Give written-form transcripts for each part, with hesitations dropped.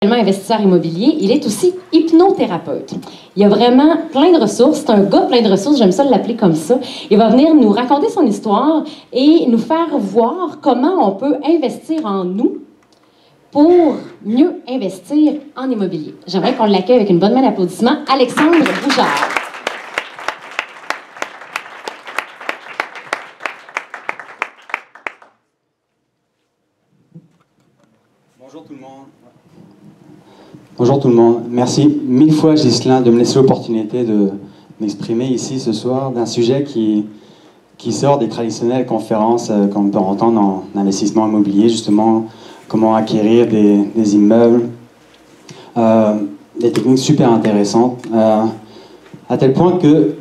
Investisseur immobilier, il est aussi hypnothérapeute. Il a vraiment plein de ressources. C'est un gars plein de ressources, j'aime ça l'appeler comme ça. Il va venir nous raconter son histoire et nous faire voir comment on peut investir en nous pour mieux investir en immobilier. J'aimerais qu'on l'accueille avec une bonne main d'applaudissements. Alexandre Boujard. Bonjour tout le monde. Bonjour tout le monde. Merci mille fois, Ghislain, de me laisser l'opportunité de m'exprimer ici ce soir d'un sujet qui sort des traditionnelles conférences qu'on peut entendre en investissement immobilier, justement, comment acquérir des immeubles, des techniques super intéressantes, à tel point que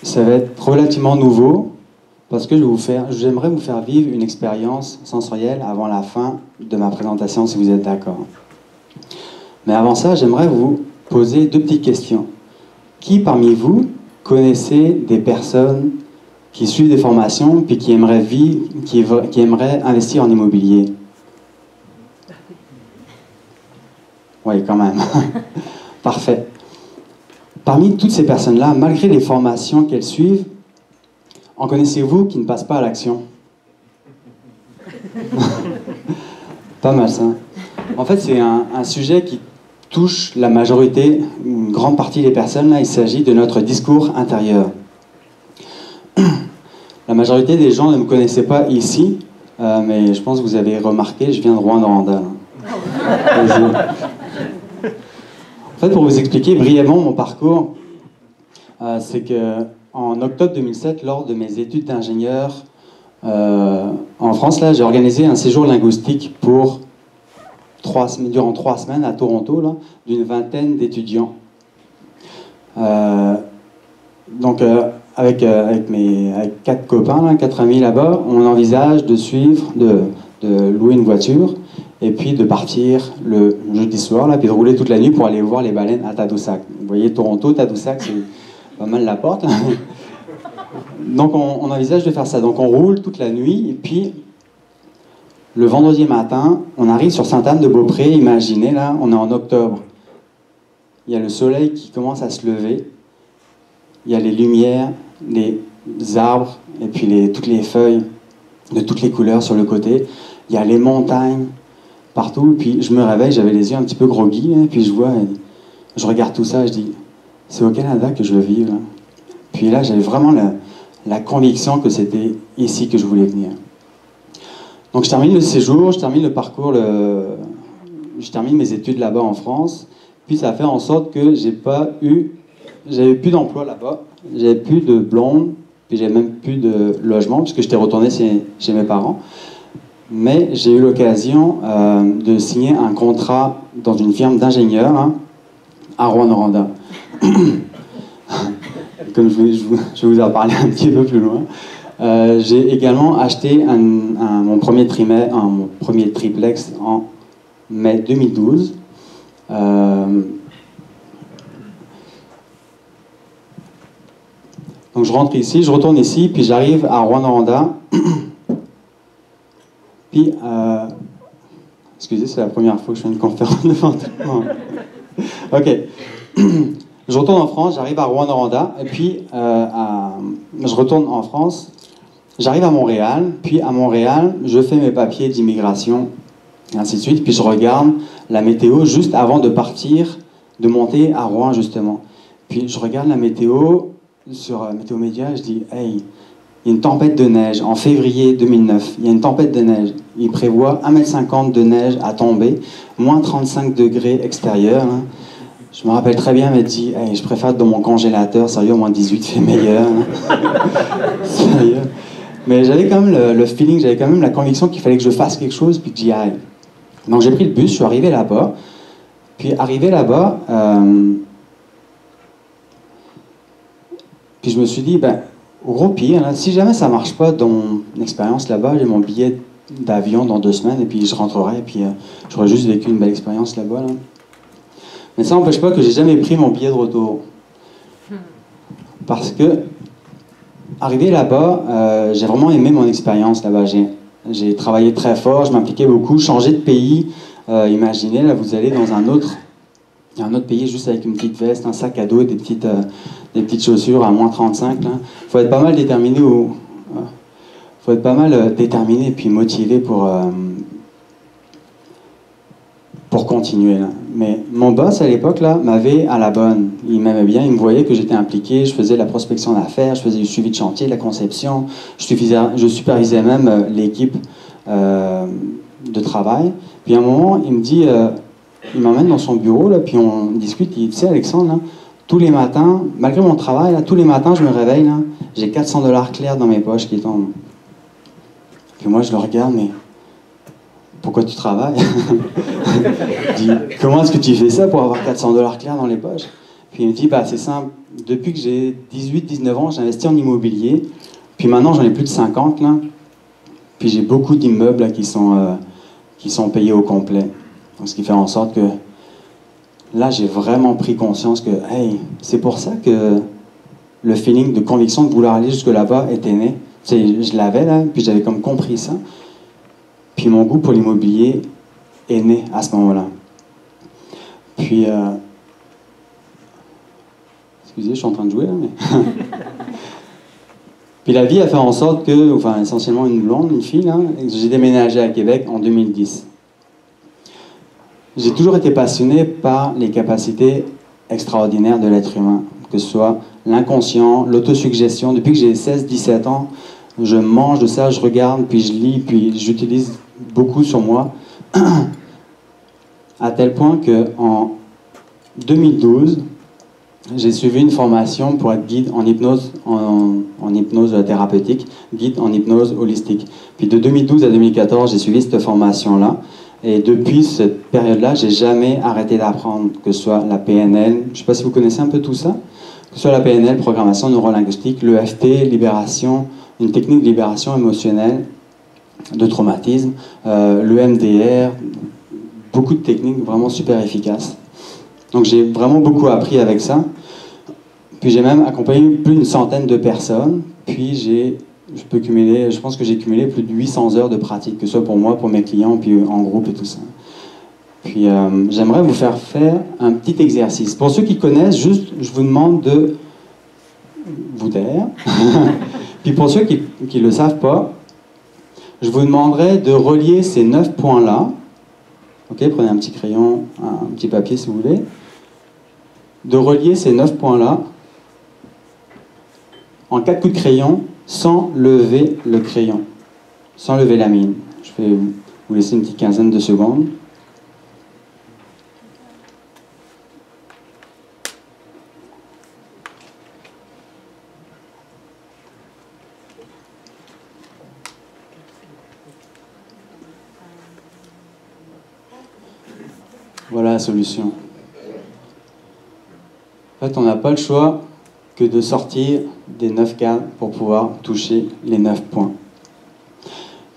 ça va être relativement nouveau, parce que j'aimerais vous faire vivre une expérience sensorielle avant la fin de ma présentation, si vous êtes d'accord. Mais avant ça, j'aimerais vous poser deux petites questions. Qui parmi vous connaissez des personnes qui suivent des formations puis qui aimeraient investir en immobilier? Oui, quand même. Parfait. Parmi toutes ces personnes-là, malgré les formations qu'elles suivent, en connaissez-vous qui ne passent pas à l'action? Pas mal, ça. En fait, c'est un sujet qui touche la majorité, une grande partie des personnes. Là, il s'agit de notre discours intérieur. La majorité des gens ne me connaissaient pas ici, mais je pense que vous avez remarqué, je viens de Rouen-Noranda. En fait, pour vous expliquer brièvement mon parcours, c'est que en octobre 2007, lors de mes études d'ingénieur en France, là, j'ai organisé un séjour linguistique pour durant 3 semaines à Toronto, d'une vingtaine d'étudiants. Avec 4 copains, 4 amis là-bas, on envisage de louer une voiture et puis de partir le jeudi soir, puis de rouler toute la nuit pour aller voir les baleines à Tadoussac. Vous voyez, Toronto, Tadoussac, c'est pas mal la porte. Donc on envisage de faire ça. Donc on roule toute la nuit et puis le vendredi matin, on arrive sur Sainte-Anne-de-Beaupré. Imaginez, là, on est en octobre. Il y a le soleil qui commence à se lever. Il y a les lumières, les arbres, et puis toutes les feuilles de toutes les couleurs sur le côté. Il y a les montagnes partout. Puis je me réveille, j'avais les yeux un petit peu groggy, et puis je regarde tout ça, je dis, c'est au Canada que je veux vivre. Là. Puis là, j'avais vraiment la conviction que c'était ici que je voulais venir. Donc je termine le séjour, je termine le parcours, je termine mes études là-bas en France, puis ça a fait en sorte que j'avais plus d'emploi là-bas, j'avais plus de blonde, puis j'avais même plus de logement, puisque j'étais retourné chez mes parents. Mais j'ai eu l'occasion de signer un contrat dans une firme d'ingénieurs à Rouen-Noranda. Comme je vais vous en parler un petit peu plus loin. J'ai également acheté mon premier triplex en mai 2012. Donc je rentre ici, je retourne ici, puis j'arrive à Rouen-Noranda. Puis, excusez, c'est la première fois que je fais une conférence devant tout le monde. Ok. Je retourne en France, j'arrive à Rouen-Noranda, et puis je retourne en France. J'arrive à Montréal, puis à Montréal, je fais mes papiers d'immigration, et ainsi de suite, puis je regarde la météo juste avant de partir, de monter à Rouen, justement. Puis je regarde la météo sur Météo Média, je dis, hey, il y a une tempête de neige en février 2009, il y a une tempête de neige. Il prévoit 1,50 m de neige à tomber, moins 35 degrés extérieur. Là. Je me rappelle très bien, elle m'a dit, hey, je préfère être dans mon congélateur, sérieux, moins 18 fait meilleur. Sérieux. Mais j'avais quand même le feeling, j'avais quand même la conviction qu'il fallait que je fasse quelque chose puis que j'y aille. Donc j'ai pris le bus, je suis arrivé là-bas. Puis arrivé là-bas, puis je me suis dit, au gros pire, là, si jamais ça marche pas dans mon expérience là-bas, j'ai mon billet d'avion dans 2 semaines et puis je rentrerai et puis j'aurais juste vécu une belle expérience là-bas. Là. Mais ça n'empêche pas que j'ai jamais pris mon billet de retour. Parce que arrivé là-bas, j'ai vraiment aimé mon expérience là-bas. J'ai travaillé très fort, je m'impliquais beaucoup, changé de pays Imaginez, là, vous allez dans un autre pays juste avec une petite veste, un sac à dos et des petites chaussures à moins 35. Il faut être pas mal déterminé et puis motivé pour continuer. Là. Mais mon boss à l'époque là m'avait à la bonne. Il m'aimait bien, il me voyait que j'étais impliqué, je faisais la prospection d'affaires, je faisais du suivi de chantier, de la conception, je supervisais même l'équipe de travail. Puis à un moment, il me dit, il m'emmène dans son bureau, là, puis on discute, il dit, tu sais Alexandre, là, tous les matins, malgré mon travail, là, tous les matins je me réveille, là, j'ai 400 $ clairs dans mes poches qui tombent. Puis moi je le regarde, mais pourquoi tu travailles? Je dis, comment est-ce que tu fais ça pour avoir 400 $ clairs dans les poches? Puis il me dit, bah, c'est simple, depuis que j'ai 18-19 ans, j'ai investi en immobilier, puis maintenant j'en ai plus de 50, là. Puis j'ai beaucoup d'immeubles là, qui sont payés au complet. Donc, ce qui fait en sorte que là, j'ai vraiment pris conscience que, hey, c'est pour ça que le feeling de conviction de vouloir aller jusque là-bas était né. Tu sais, je l'avais là, puis j'avais comme compris ça. Puis mon goût pour l'immobilier est né à ce moment-là. Puis, excusez, je suis en train de jouer là, mais... Puis la vie a fait en sorte que, enfin essentiellement une blonde, une fille, là, j'ai déménagé à Québec en 2010. J'ai toujours été passionné par les capacités extraordinaires de l'être humain, que ce soit l'inconscient, l'autosuggestion. Depuis que j'ai 16-17 ans, je mange de ça, je regarde, puis je lis, puis j'utilise beaucoup sur moi, à tel point qu'en 2012, j'ai suivi une formation pour être guide en hypnose, en hypnose thérapeutique, guide en hypnose holistique. Puis de 2012 à 2014, j'ai suivi cette formation-là. Et depuis cette période-là, j'ai jamais arrêté d'apprendre, que ce soit la PNL, je ne sais pas si vous connaissez un peu tout ça, que ce soit la PNL, programmation neurolinguistique, l'EFT, libération, une technique de libération émotionnelle, de traumatisme, l'EMDR, beaucoup de techniques vraiment super efficaces. Donc j'ai vraiment beaucoup appris avec ça. Puis j'ai même accompagné plus d'une centaine de personnes. Puis je pense que j'ai cumulé plus de 800 heures de pratique, que ce soit pour moi, pour mes clients, puis en groupe et tout ça. Puis j'aimerais vous faire un petit exercice. Pour ceux qui connaissent, juste, je vous demande de vous taire. Puis pour ceux qui ne le savent pas, je vous demanderai de relier ces 9 points-là. Ok, prenez un petit crayon, un petit papier si vous voulez. De relier ces 9 points-là en 4 coups de crayon sans lever le crayon, sans lever la mine. Je vais vous laisser une petite quinzaine de secondes. Voilà la solution. En fait, on n'a pas le choix que de sortir des 9 cadres pour pouvoir toucher les 9 points.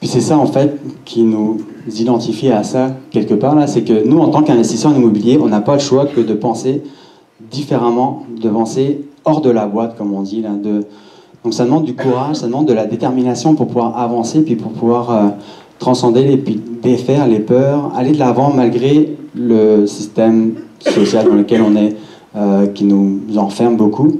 Puis c'est ça, en fait, qui nous identifie à ça, quelque part, là, c'est que nous, en tant qu'investisseurs en immobilier, on n'a pas le choix que de penser différemment, de penser hors de la boîte, comme on dit. Là, Donc ça demande du courage, ça demande de la détermination pour pouvoir avancer, puis pour pouvoir transcender, puis défaire les peurs, aller de l'avant malgré le système social dans lequel on est, qui nous enferme beaucoup.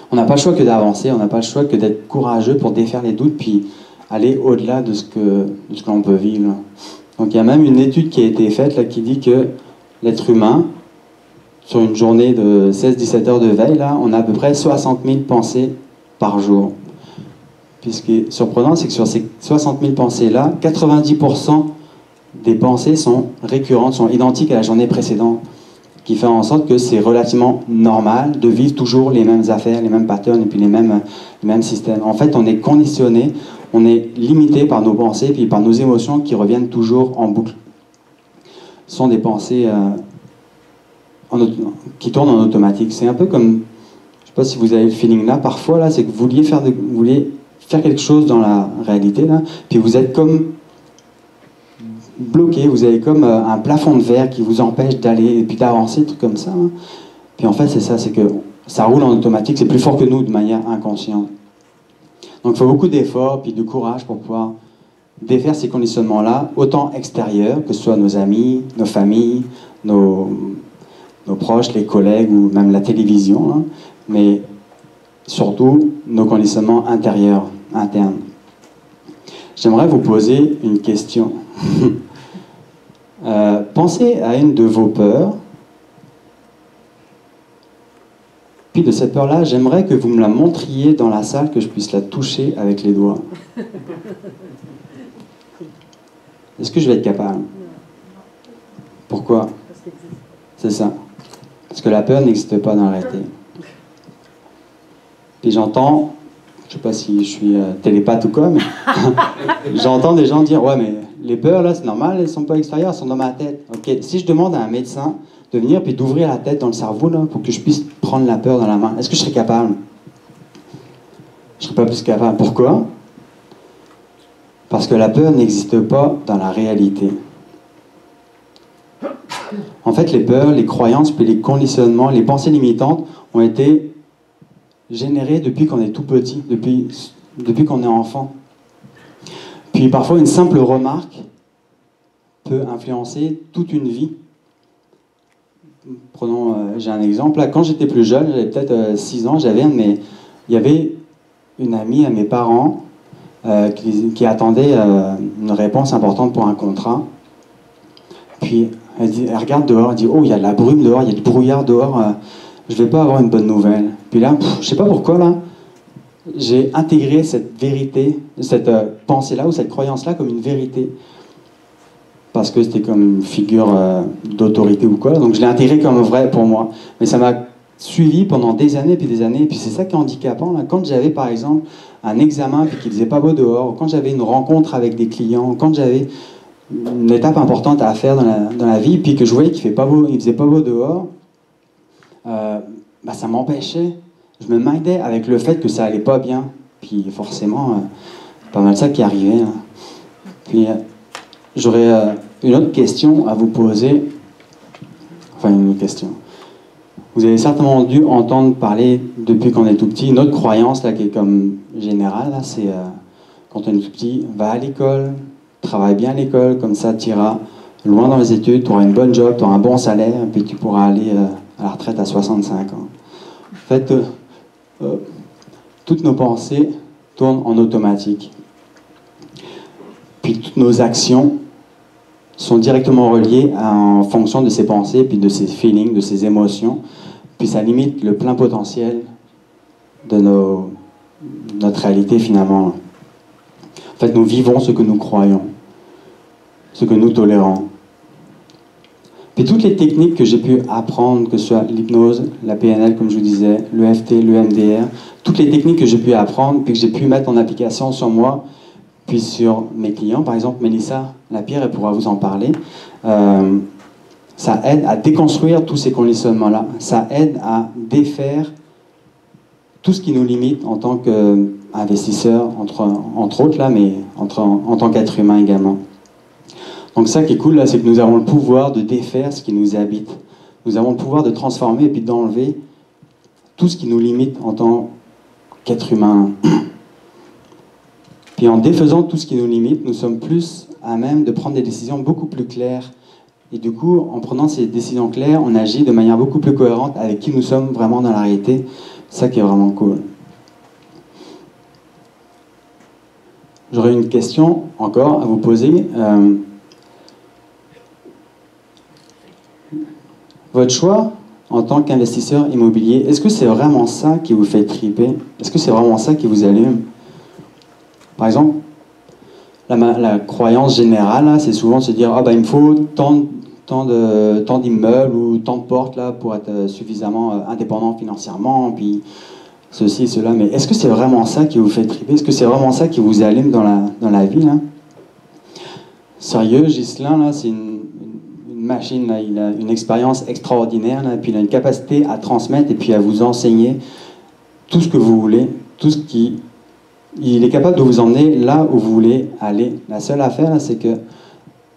On n'a pas le choix que d'avancer, on n'a pas le choix que d'être courageux pour défaire les doutes, puis aller au-delà de ce que l'on peut vivre. Donc il y a même une étude qui a été faite là, qui dit que l'être humain, sur une journée de 16-17 heures de veille, là, on a à peu près 60 000 pensées par jour. Puis ce qui est surprenant, c'est que sur ces 60 000 pensées-là, 90% des pensées sont récurrentes, sont identiques à la journée précédente, qui fait en sorte que c'est relativement normal de vivre toujours les mêmes affaires, les mêmes patterns et puis les mêmes systèmes. En fait, on est conditionné, on est limité par nos pensées puis par nos émotions qui reviennent toujours en boucle. Ce sont des pensées qui tournent en automatique. C'est un peu comme, je ne sais pas si vous avez le feeling là, parfois là, c'est que vous vouliez faire quelque chose dans la réalité là, puis vous êtes comme bloqué, vous avez comme un plafond de verre qui vous empêche d'aller et puis d'avancer, des trucs comme ça. Hein. Puis en fait, c'est ça, c'est que ça roule en automatique, c'est plus fort que nous de manière inconsciente. Donc il faut beaucoup d'efforts puis de courage pour pouvoir défaire ces conditionnements-là, autant extérieurs, que ce soit nos amis, nos familles, nos proches, les collègues ou même la télévision, hein, mais surtout nos conditionnements intérieurs, internes. J'aimerais vous poser une question. Pensez à une de vos peurs. Puis de cette peur-là, j'aimerais que vous me la montriez dans la salle, que je puisse la toucher avec les doigts. Est-ce que je vais être capable? Pourquoi? C'est ça. Parce que la peur n'existe pas dans la réalité. Puis j'entends, je ne sais pas si je suis télépathe ou quoi, mais j'entends des gens dire « Ouais, mais les peurs, là, c'est normal, elles ne sont pas extérieures, elles sont dans ma tête. » Ok, si je demande à un médecin de venir puis d'ouvrir la tête dans le cerveau, là, pour que je puisse prendre la peur dans la main, est-ce que je serais capable? Je ne serais pas plus capable. Pourquoi? Parce que la peur n'existe pas dans la réalité. En fait, les peurs, les croyances, puis les conditionnements, les pensées limitantes ont été générées depuis qu'on est tout petit, depuis qu'on est enfant. Puis parfois, une simple remarque peut influencer toute une vie. Prenons, j'ai un exemple. Là, quand j'étais plus jeune, j'avais peut-être 6 ans, il y avait une amie à mes parents qui attendait une réponse importante pour un contrat. Puis elle regarde dehors, elle dit « Oh, il y a de la brume dehors, il y a du brouillard dehors, je ne vais pas avoir une bonne nouvelle. » Puis là, je ne sais pas pourquoi, là, j'ai intégré cette vérité, cette pensée-là ou cette croyance-là comme une vérité. Parce que c'était comme une figure d'autorité ou quoi. Donc je l'ai intégré comme vrai pour moi. Mais ça m'a suivi pendant des années et des années. Et puis c'est ça qui est handicapant. Là. Quand j'avais par exemple un examen puis qu'il faisait pas beau dehors, ou quand j'avais une rencontre avec des clients, ou quand j'avais une étape importante à faire dans la vie, puis que je voyais qu'il faisait pas beau dehors, ça m'empêchait. Je me mindais avec le fait que ça allait pas bien. Puis forcément, pas mal ça qui arrivait. Hein. Puis j'aurais une autre question à vous poser. Enfin, une autre question. Vous avez certainement dû entendre parler, depuis qu'on est tout petit, une autre croyance là, qui est comme générale, là, c'est quand on est tout petit, va à l'école, travaille bien à l'école, comme ça tu iras loin dans les études, tu auras une bonne job, tu auras un bon salaire, puis tu pourras aller à la retraite à 65 ans. En fait, toutes nos pensées tournent en automatique. Puis toutes nos actions sont directement reliées en fonction de ces pensées, puis de ces feelings, de ces émotions. Puis ça limite le plein potentiel de notre réalité finalement. En fait, nous vivons ce que nous croyons, ce que nous tolérons. Puis toutes les techniques que j'ai pu apprendre, que ce soit l'hypnose, la PNL, comme je vous disais, l'EFT, l'EMDR, toutes les techniques que j'ai pu apprendre, puis que j'ai pu mettre en application sur moi, puis sur mes clients, par exemple, Mélissa Lapierre, elle pourra vous en parler, ça aide à déconstruire tous ces conditionnements-là. Ça aide à défaire tout ce qui nous limite en tant qu'investisseur, entre autres, là, mais en tant qu'être humain également. Donc ça qui est cool, là, c'est que nous avons le pouvoir de défaire ce qui nous habite. Nous avons le pouvoir de transformer et puis d'enlever tout ce qui nous limite en tant qu'être humain. Puis en défaisant tout ce qui nous limite, nous sommes plus à même de prendre des décisions beaucoup plus claires. Et du coup, en prenant ces décisions claires, on agit de manière beaucoup plus cohérente avec qui nous sommes vraiment dans la réalité. C'est ça qui est vraiment cool. J'aurais une question encore à vous poser. Votre choix en tant qu'investisseur immobilier, est-ce que c'est vraiment ça qui vous fait triper? Est-ce que c'est vraiment ça qui vous allume? Par exemple, la croyance générale, c'est souvent de se dire « Ah ben il me faut tant d'immeubles ou tant de portes là, pour être suffisamment indépendant financièrement, puis ceci et cela. » Mais est-ce que c'est vraiment ça qui vous fait triper? Est-ce que c'est vraiment ça qui vous allume dans la vie là? Sérieux, Ghislain, là, c'est une machine, là, il a une expérience extraordinaire, là, puis il a une capacité à transmettre et puis à vous enseigner tout ce que vous voulez, tout ce qui... Il est capable de vous emmener là où vous voulez aller. La seule affaire, c'est que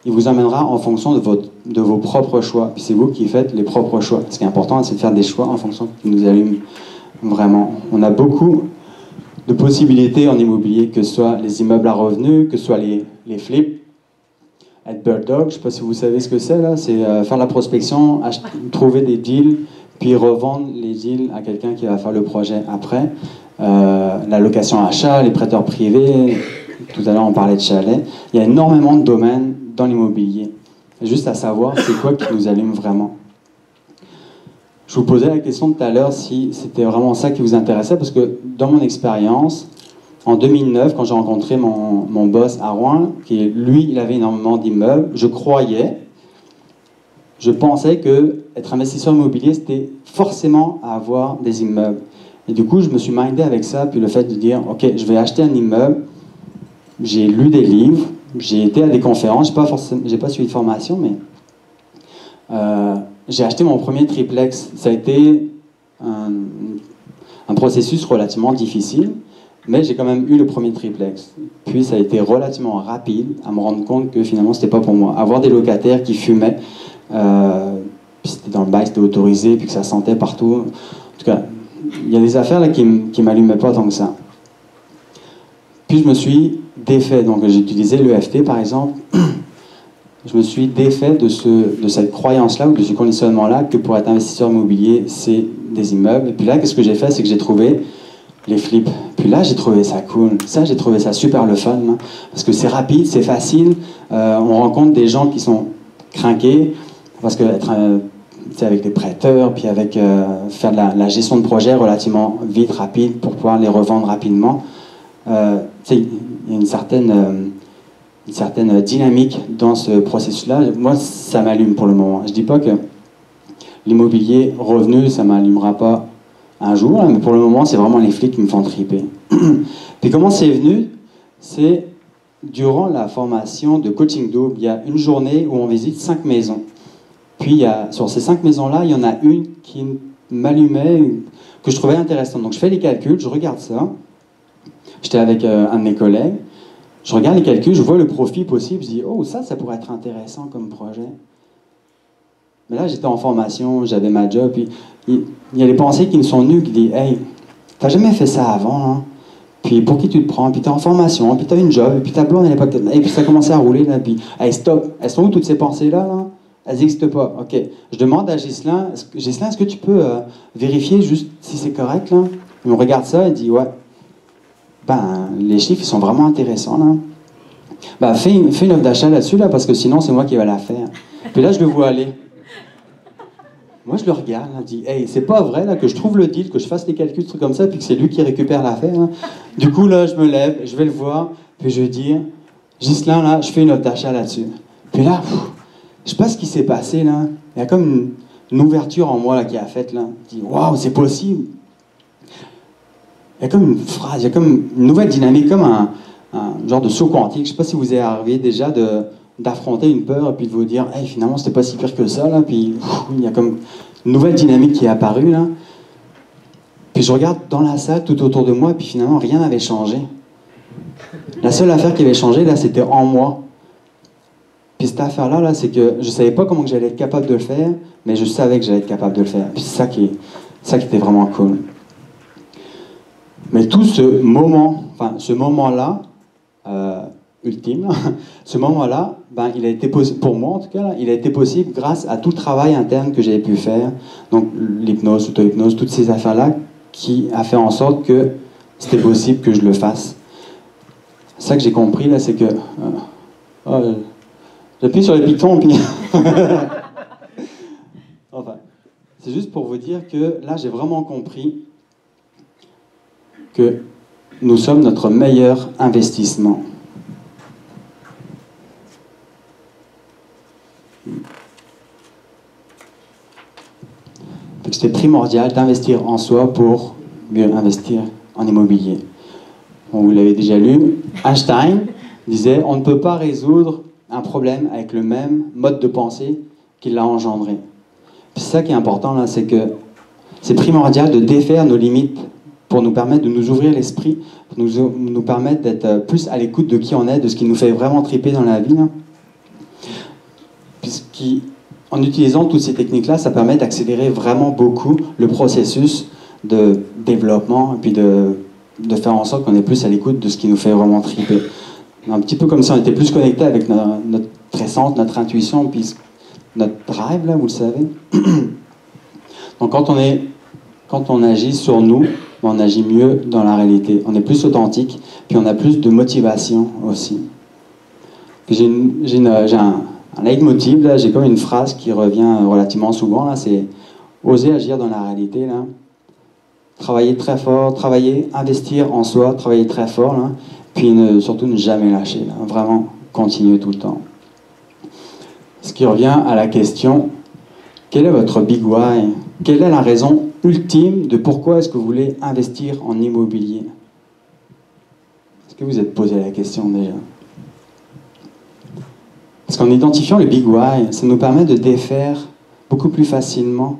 il vous emmènera en fonction de vos propres choix. Puis c'est vous qui faites les propres choix. Ce qui est important, c'est de faire des choix en fonction de ce qui nous allume vraiment. On a beaucoup de possibilités en immobilier, que ce soit les immeubles à revenus, que ce soit les flips. Être Bird Dog, je ne sais pas si vous savez ce que c'est là, c'est faire la prospection, trouver des deals, puis revendre les deals à quelqu'un qui va faire le projet après. La location achat, les prêteurs privés, tout à l'heure on parlait de chalets. Il y a énormément de domaines dans l'immobilier. Juste à savoir, c'est quoi qui nous allume vraiment. Je vous posais la question tout à l'heure si c'était vraiment ça qui vous intéressait, parce que dans mon expérience, en 2009, quand j'ai rencontré mon boss à Rouen, qui lui, il avait énormément d'immeubles, je pensais que être investisseur immobilier, c'était forcément avoir des immeubles. Et du coup, je me suis mindé avec ça, puis le fait de dire, ok, je vais acheter un immeuble, j'ai lu des livres, j'ai été à des conférences, j'ai pas suivi de formation, mais j'ai acheté mon premier triplex. Ça a été un processus relativement difficile, mais j'ai quand même eu le premier triplex. Puis ça a été relativement rapide à me rendre compte que finalement c'était pas pour moi. Avoir des locataires qui fumaient, puis c'était dans le bail, c'était autorisé, puis que ça sentait partout. En tout cas, il y a des affaires là qui m'allumaient pas tant que ça. Puis je me suis défait. Donc j'ai utilisé l'EFT par exemple. Je me suis défait de cette croyance-là ou de ce conditionnement-là que pour être investisseur immobilier, c'est des immeubles. Et puis là, qu'est-ce que j'ai fait? C'est que j'ai trouvé les flips. Puis là, j'ai trouvé ça cool. Ça, j'ai trouvé ça super le fun. Hein, parce que c'est rapide, c'est facile. On rencontre des gens qui sont crinqués. Parce que être avec des prêteurs, puis avec faire de la gestion de projet relativement vite, rapide, pour pouvoir les revendre rapidement. Il y a une certaine dynamique dans ce processus-là. Moi, ça m'allume pour le moment. Je ne dis pas que l'immobilier revenu, ça ne m'allumera pas un jour, mais pour le moment, c'est vraiment les flics qui me font triper. Puis comment c'est venu? C'est durant la formation de coaching double, il y a une journée où on visite 5 maisons. Puis sur ces 5 maisons-là, il y en a une qui m'allumait, que je trouvais intéressante. Donc je fais les calculs, je regarde ça. J'étais avec un de mes collègues. Je regarde les calculs, je vois le profit possible, je dis « Oh, ça pourrait être intéressant comme projet. » Mais là, j'étais en formation, j'avais ma job, puis il y a les pensées qui me sont venues, qui disent « Hey, t'as jamais fait ça avant, hein? Puis pour qui tu te prends? Puis t'es en formation, puis t'as une job, et puis ta blonde, elle n'est pas... Et puis ça a commencé à rouler, là, puis « Hey, stop! Elles sont où toutes ces pensées-là, là? Elles n'existent pas. » Ok. Je demande à Ghislain, est-ce que tu peux vérifier juste si c'est correct, là? Et on regarde ça, et dit « Ouais. » Ben, les chiffres, ils sont vraiment intéressants, là. Ben, fais une offre d'achat là-dessus, là, parce que sinon, c'est moi qui vais la faire. Puis là, je le vois aller. Moi, je le regarde, là, je dis, hey, c'est pas vrai, là, que je trouve le deal, que je fasse les calculs, trucs comme ça, puis que c'est lui qui récupère l'affaire. Hein. Du coup, là, je me lève, je vais le voir, puis je vais dire, Ghislain, là, je fais une offre d'achat là-dessus. Puis là, je sais pas ce qui s'est passé, là. Il y a comme une ouverture en moi, là, qui a faite, là. Je dis, waouh, c'est possible. Il y a comme une phrase, il y a comme une nouvelle dynamique, comme un genre de saut quantique. Je ne sais pas si vous est arrivé déjà d'affronter une peur et puis de vous dire hey, finalement, c'était pas si pire que ça. Là. Puis il y a comme une nouvelle dynamique qui est apparue. Là. Puis je regarde dans la salle, tout autour de moi, et puis finalement, rien n'avait changé. La seule affaire qui avait changé, là, c'était en moi. Puis cette affaire-là, là, c'est que je ne savais pas comment j'allais être capable de le faire, mais je savais que j'allais être capable de le faire. Puis c'est ça qui était vraiment cool. Mais tout ce moment-là, ultime, ce moment-là, ben, il a été pour moi en tout cas, là, il a été possible grâce à tout le travail interne que j'avais pu faire, donc l'hypnose, l'auto-hypnose, toutes ces affaires-là, qui a fait en sorte que c'était possible que je le fasse. Ça que j'ai compris là, c'est que j'appuie sur le piton, puis enfin, c'est juste pour vous dire que là, j'ai vraiment compris que nous sommes notre meilleur investissement. C'était primordial d'investir en soi pour mieux investir en immobilier. Bon, vous l'avez déjà lu, Einstein disait « On ne peut pas résoudre un problème avec le même mode de pensée qui l'a engendré. » C'est ça qui est important, là, c'est que c'est primordial de défaire nos limites pour nous permettre de nous ouvrir l'esprit, pour nous permettre d'être plus à l'écoute de qui on est, de ce qui nous fait vraiment triper dans la vie. Hein. En utilisant toutes ces techniques-là, ça permet d'accélérer vraiment beaucoup le processus de développement et puis de de faire en sorte qu'on est plus à l'écoute de ce qui nous fait vraiment triper. Un petit peu comme si on était plus connecté avec notre essence, notre intuition, puis notre drive, là, vous le savez. Donc quand on agit sur nous, on agit mieux dans la réalité. On est plus authentique, puis on a plus de motivation aussi. J'ai un leitmotiv, là, j'ai comme une phrase qui revient relativement souvent, là, c'est « oser agir dans la réalité ». Là. Travailler très fort, investir en soi, travailler très fort, là, puis surtout ne jamais lâcher, là, vraiment continuer tout le temps. Ce qui revient à la question, quel est votre big why? Quelle est la raison ultime de pourquoi est-ce que vous voulez investir en immobilier? Est-ce que vous êtes posé la question déjà? Parce qu'en identifiant le big why, ça nous permet de défaire beaucoup plus facilement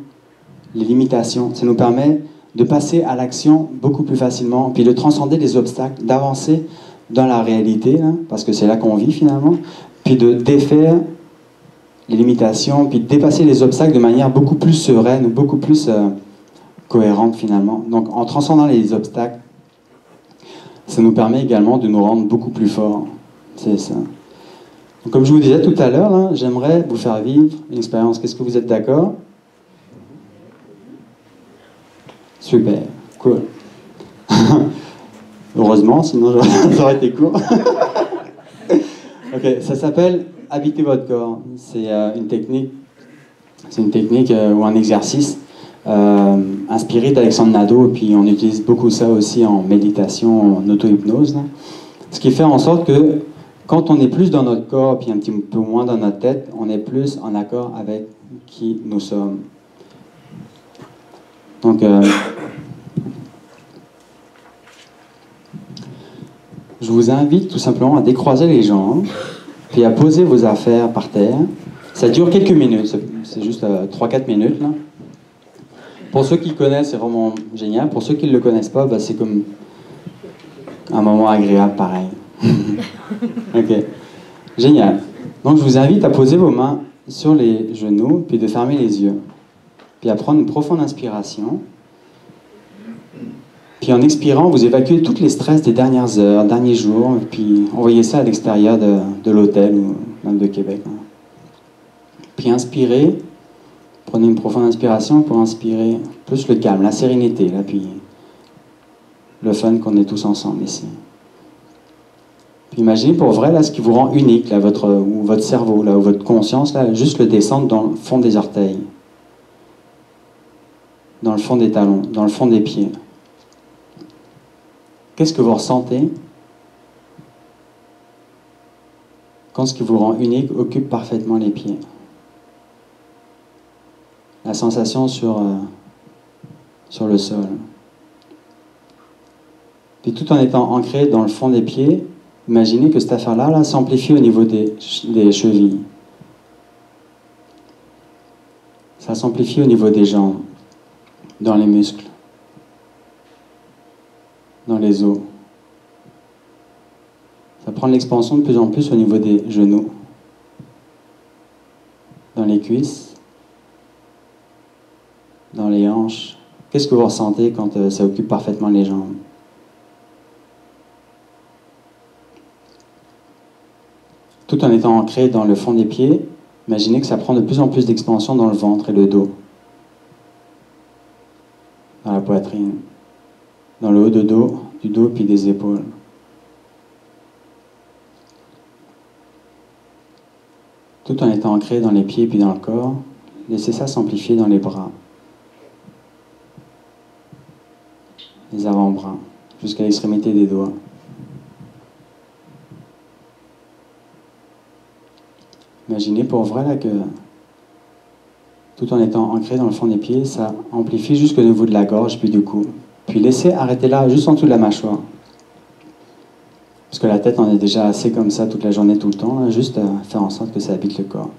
les limitations. Ça nous permet de passer à l'action beaucoup plus facilement, puis de transcender les obstacles, d'avancer dans la réalité, là, parce que c'est là qu'on vit finalement, puis de défaire les limitations, puis de dépasser les obstacles de manière beaucoup plus sereine, beaucoup plus cohérente finalement. Donc en transcendant les obstacles, ça nous permet également de nous rendre beaucoup plus forts. C'est ça. Donc, comme je vous disais tout à l'heure, j'aimerais vous faire vivre une expérience. Qu'est-ce que vous êtes d'accord? Super, cool. Heureusement, sinon ça aurait été court. Ok, ça s'appelle habiter votre corps. C'est une technique ou un exercice inspiré d'Alexandre Nadeau, et puis on utilise beaucoup ça aussi en méditation, en auto-hypnose. Ce qui fait en sorte que quand on est plus dans notre corps, puis un petit peu moins dans notre tête, on est plus en accord avec qui nous sommes. Donc, je vous invite tout simplement à décroiser les jambes, puis à poser vos affaires par terre. Ça dure quelques minutes, c'est juste 3-4 minutes. Là. Pour ceux qui connaissent, c'est vraiment génial. Pour ceux qui ne le connaissent pas, bah, c'est comme un moment agréable pareil. Ok, génial. Donc je vous invite à poser vos mains sur les genoux, puis de fermer les yeux. Puis à prendre une profonde inspiration. Puis en expirant, vous évacuez tous les stress des dernières heures, derniers jours, puis envoyez ça à l'extérieur de l'hôtel ou même de Québec. Puis inspirez, prenez une profonde inspiration pour inspirer plus le calme, la sérénité, là, puis le fun qu'on est tous ensemble ici. Puis imaginez pour vrai là, ce qui vous rend unique, là, votre cerveau, là, ou votre conscience, là, juste le descendre dans le fond des orteils, dans le fond des talons, dans le fond des pieds. Qu'est-ce que vous ressentez quand ce qui vous rend unique occupe parfaitement les pieds? La sensation sur le sol. Puis tout en étant ancré dans le fond des pieds, imaginez que cette affaire-là s'amplifie au niveau des chevilles. Ça s'amplifie au niveau des jambes, dans les muscles, dans les os. Ça prend de l'expansion de plus en plus au niveau des genoux, dans les cuisses, dans les hanches. Qu'est-ce que vous ressentez quand ça occupe parfaitement les jambes? Tout en étant ancré dans le fond des pieds, imaginez que ça prend de plus en plus d'expansion dans le ventre et le dos, dans la poitrine, dans le haut du dos puis des épaules. Tout en étant ancré dans les pieds puis dans le corps, laissez ça s'amplifier dans les bras, les avant-bras, jusqu'à l'extrémité des doigts. Imaginez pour vrai là que, tout en étant ancré dans le fond des pieds, ça amplifie jusqu'au niveau de la gorge puis du cou. Puis laissez arrêter là, juste en dessous de la mâchoire. Parce que la tête, on est déjà assez comme ça toute la journée, tout le temps, là, juste à faire en sorte que ça habite le corps.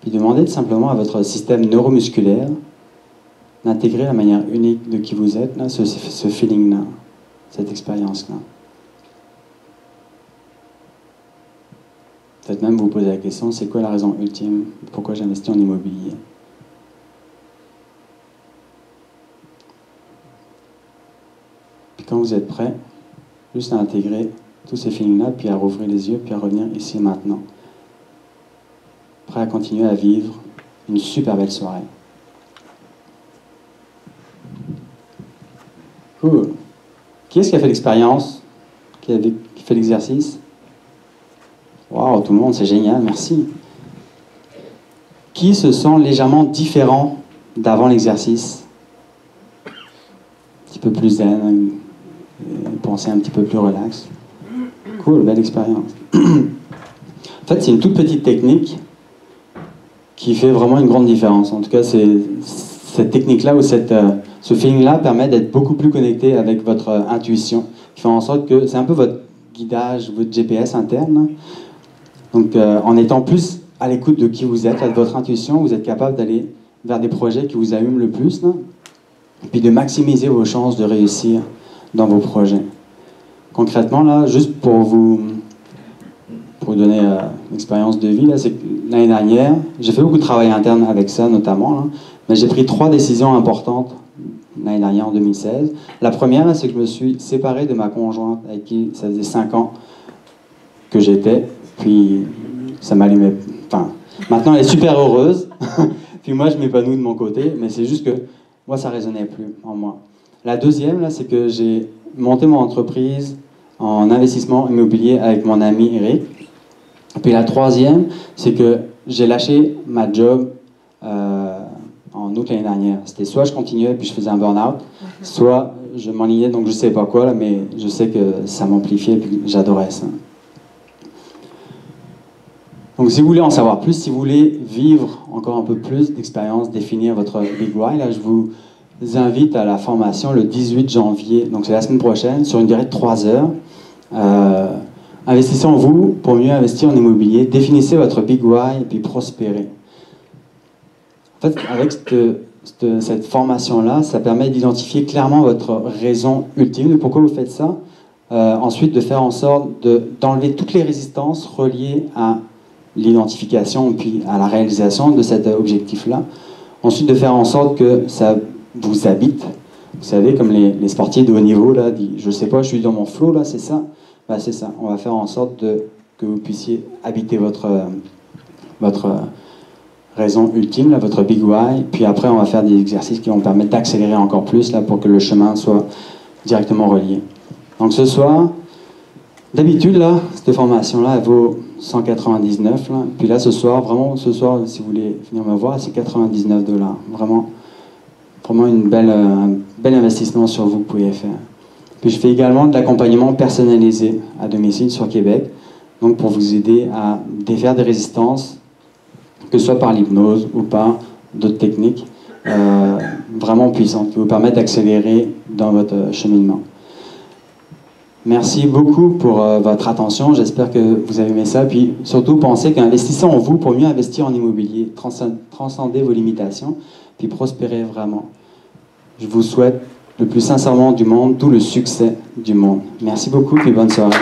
Puis demandez simplement à votre système neuromusculaire d'intégrer la manière unique de qui vous êtes, là, ce feeling-là, cette expérience-là. Peut-être même vous poser la question, c'est quoi la raison ultime? Pourquoi j'investis en immobilier? quand vous êtes prêt, juste à intégrer tous ces feelings-là, puis à rouvrir les yeux, puis à revenir ici et maintenant. Prêt à continuer à vivre une super belle soirée. Cool. Qui est-ce qui a fait l'expérience? Qui fait l'exercice? Waouh, tout le monde, c'est génial, merci. Qui se sent légèrement différent d'avant l'exercice? Un petit peu plus zen, penser un petit peu plus relax. Cool, belle expérience. En fait, c'est une toute petite technique qui fait vraiment une grande différence. En tout cas, cette technique-là ou ce feeling-là permet d'être beaucoup plus connecté avec votre intuition, qui fait en sorte que c'est un peu votre guidage, votre GPS interne. Donc, en étant plus à l'écoute de qui vous êtes, de votre intuition, vous êtes capable d'aller vers des projets qui vous allument le plus, là, et puis de maximiser vos chances de réussir dans vos projets. Concrètement, là, juste pour vous donner une expérience de vie, là, c'est que l'année dernière, j'ai fait beaucoup de travail interne avec ça, notamment, là, mais j'ai pris 3 décisions importantes l'année dernière, en 2016. La première, là, c'est que je me suis séparé de ma conjointe, avec qui ça faisait 5 ans que j'étais, puis ça m'allumait. Enfin, maintenant, elle est super heureuse, puis moi, je m'épanouis de mon côté, mais c'est juste que moi, ça résonnait plus en moi. La deuxième, là, c'est que j'ai monté mon entreprise en investissement immobilier avec mon ami Eric. Puis la troisième, c'est que j'ai lâché ma job en août l'année dernière. C'était soit je continuais puis je faisais un burn-out, soit je m'enlignais, donc je ne sais pas quoi, là, mais je sais que ça m'amplifiait puis j'adorais ça. Donc si vous voulez en savoir plus, si vous voulez vivre encore un peu plus d'expérience, définir votre Big Why, là, je vous invite à la formation le 18 janvier, donc c'est la semaine prochaine, sur une durée de 3 heures. Investissez en vous pour mieux investir en immobilier. Définissez votre Big Why et puis prospérez. En fait, avec cette formation-là, ça permet d'identifier clairement votre raison ultime de pourquoi vous faites ça. Ensuite, de faire en sorte d'enlever toutes les résistances reliées à l'identification puis à la réalisation de cet objectif-là. Ensuite, de faire en sorte que ça vous habite. Vous savez, comme les sportifs de haut niveau, là, disent, je sais pas, je suis dans mon flow, là, c'est ça. Ben, c'est ça. On va faire en sorte que vous puissiez habiter votre raison ultime, là, votre Big Why. Puis après, on va faire des exercices qui vont permettre d'accélérer encore plus là, pour que le chemin soit directement relié. Donc ce soir, d'habitude, là, cette formation-là, elle vaut 199. Là. Puis là, ce soir, si vous voulez venir me voir, c'est 99 $. Vraiment un bel investissement sur vous que vous pouvez faire. Puis je fais également de l'accompagnement personnalisé à domicile sur Québec, donc pour vous aider à défaire des résistances, que ce soit par l'hypnose ou par d'autres techniques vraiment puissantes qui vous permettent d'accélérer dans votre cheminement. Merci beaucoup pour votre attention, j'espère que vous avez aimé ça, puis surtout pensez qu'investissez en vous pour mieux investir en immobilier, transcender vos limitations, puis prospérer vraiment. Je vous souhaite le plus sincèrement du monde, tout le succès du monde. Merci beaucoup et bonne soirée.